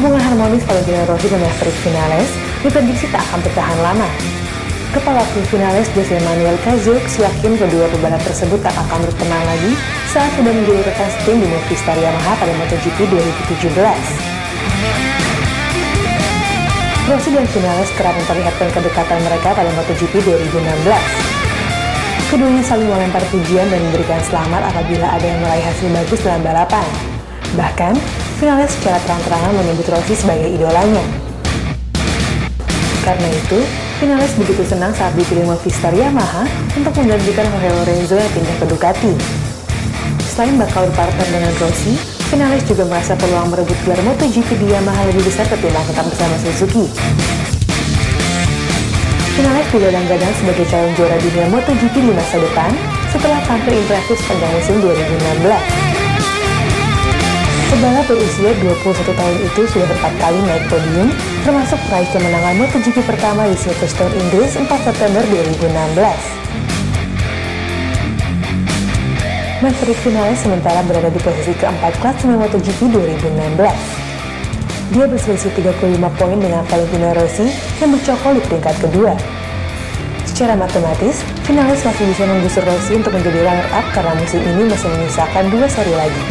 Hubungan harmonis Valentino Rossi dan Maverick Vinales diprediksi tak akan bertahan lama. Kepala tim Vinales Jose Manuel Kazux yakin kedua pebalap tersebut tak akan berteman lagi saat sudah menjadi rekan setim di Movistar Yamaha pada MotoGP 2017. Rossi dan Vinales kerap memperlihatkan kedekatan mereka pada MotoGP 2016. Keduanya saling melempar pujian dan memberikan selamat apabila ada yang meraih hasil bagus dalam balapan. Bahkan, Vinales secara terang-terangan menyebut Rossi sebagai idolanya. Karena itu, Vinales begitu senang saat dipilih Movistar Yamaha untuk menggantikan Jorge Lorenzo yang pindah ke Ducati. Selain bakal berpartner dengan Rossi, Vinales juga merasa peluang merebut gelar MotoGP di Yamaha lebih besar ketimbang tetap bersama Suzuki. Vinales digadang-gadang sebagai calon juara dunia MotoGP di masa depan setelah tampil impresif sepanjang musim 2016. Pebalap berusia 21 tahun itu sudah 4 kali naik podium, termasuk meraih kemenangan MotoGP pertama di Silverstone, Inggris 4 September 2016. Maverick Vinales sementara berada di posisi keempat klasemen MotoGP 2016. Dia berselisih 35 poin dengan Valentino Rossi yang bercokol di peringkat kedua. Secara matematis, Vinales masih bisa menggusur Rossi untuk menjadi runner-up karena musim ini masih menyisakan 2 seri lagi.